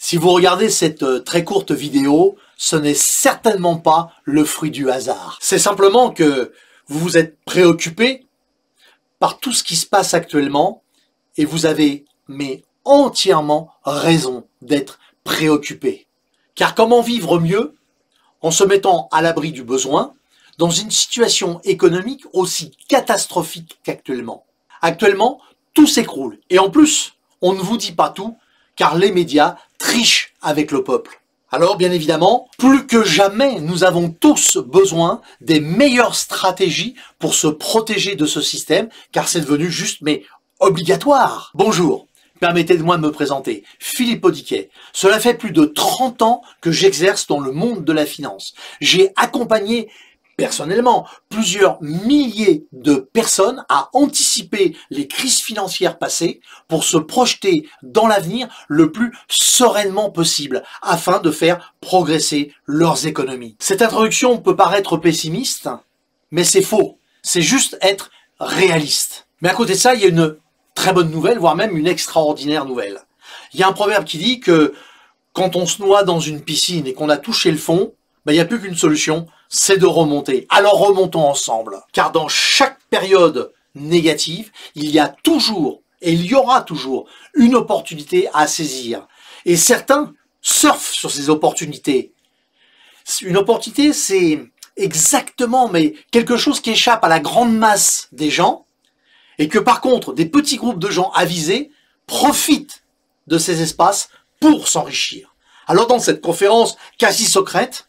Si vous regardez cette très courte vidéo, ce n'est certainement pas le fruit du hasard. C'est simplement que vous vous êtes préoccupé par tout ce qui se passe actuellement et vous avez mais entièrement raison d'être préoccupé. Car comment vivre mieux en se mettant à l'abri du besoin dans une situation économique aussi catastrophique qu'actuellement? Actuellement, tout s'écroule. Et en plus, on ne vous dit pas tout, car les médias trichent avec le peuple. Alors, bien évidemment, plus que jamais, nous avons tous besoin des meilleures stratégies pour se protéger de ce système, car c'est devenu juste, mais obligatoire. Bonjour, permettez-moi de me présenter. Philippe Audiquet. Cela fait plus de 30 ans que j'exerce dans le monde de la finance. J'ai accompagné personnellement plusieurs milliers de personnes à anticiper les crises financières passées pour se projeter dans l'avenir le plus sereinement possible afin de faire progresser leurs économies. Cette introduction peut paraître pessimiste, mais c'est faux. C'est juste être réaliste. Mais à côté de ça, il y a une très bonne nouvelle, voire même une extraordinaire nouvelle. Il y a un proverbe qui dit que quand on se noie dans une piscine et qu'on a touché le fond, il n'y a plus qu'une solution, c'est de remonter. Alors remontons ensemble. Car dans chaque période négative, il y a toujours, et il y aura toujours, une opportunité à saisir. Et certains surfent sur ces opportunités. Une opportunité, c'est exactement, mais quelque chose qui échappe à la grande masse des gens, et que par contre, des petits groupes de gens avisés profitent de ces espaces pour s'enrichir. Alors dans cette conférence quasi secrète,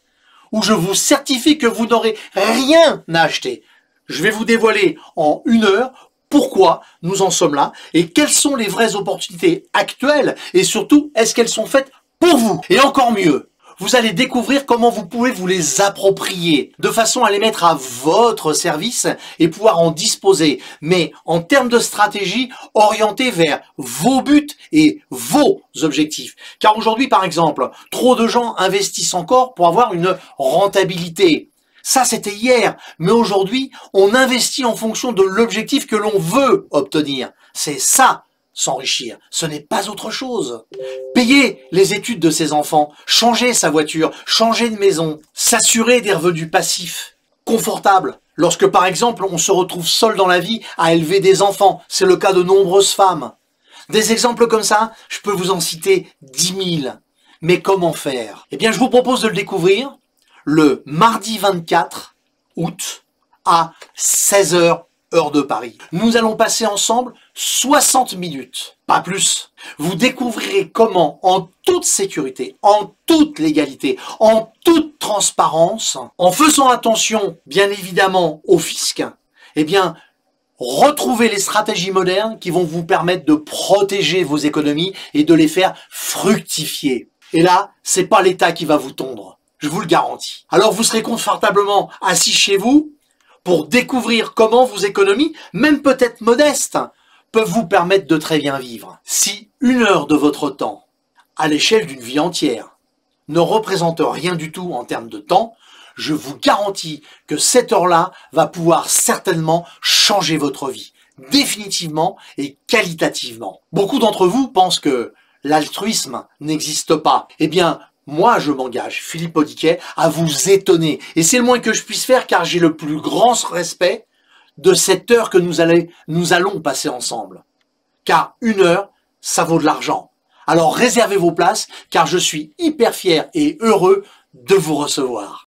où je vous certifie que vous n'aurez rien à acheter, je vais vous dévoiler en 1 heure pourquoi nous en sommes là et quelles sont les vraies opportunités actuelles et surtout, est-ce qu'elles sont faites pour vous? Et encore mieux, vous allez découvrir comment vous pouvez vous les approprier de façon à les mettre à votre service et pouvoir en disposer, mais en termes de stratégie orientée vers vos buts et vos objectifs. Car aujourd'hui, par exemple, trop de gens investissent encore pour avoir une rentabilité. Ça, c'était hier, mais aujourd'hui, on investit en fonction de l'objectif que l'on veut obtenir. C'est ça, s'enrichir. Ce n'est pas autre chose. Payer les études de ses enfants, changer sa voiture, changer de maison, s'assurer des revenus passifs, confortables. Lorsque, par exemple, on se retrouve seul dans la vie à élever des enfants, c'est le cas de nombreuses femmes. Des exemples comme ça, je peux vous en citer 10 000. Mais comment faire? Eh bien, je vous propose de le découvrir le mardi 24 août à 16 h, heure de Paris. Nous allons passer ensemble 60 minutes, pas plus. Vous découvrirez comment, en toute sécurité, en toute légalité, en toute transparence, en faisant attention, bien évidemment, au fisc, eh bien, retrouver les stratégies modernes qui vont vous permettre de protéger vos économies et de les faire fructifier. Et là, c'est pas l'État qui va vous tondre. Je vous le garantis. Alors vous serez confortablement assis chez vous pour découvrir comment vos économies, même peut-être modestes, peuvent vous permettre de très bien vivre. Si 1 heure de votre temps, à l'échelle d'une vie entière, ne représente rien du tout en termes de temps, je vous garantis que cette heure-là va pouvoir certainement changer votre vie, définitivement et qualitativement. Beaucoup d'entre vous pensent que l'altruisme n'existe pas. Eh bien, moi, je m'engage, Philippe Audiquet, à vous étonner. Et c'est le moins que je puisse faire car j'ai le plus grand respect de cette heure que nous allons passer ensemble. Car 1 heure, ça vaut de l'argent. Alors réservez vos places car je suis hyper fier et heureux de vous recevoir.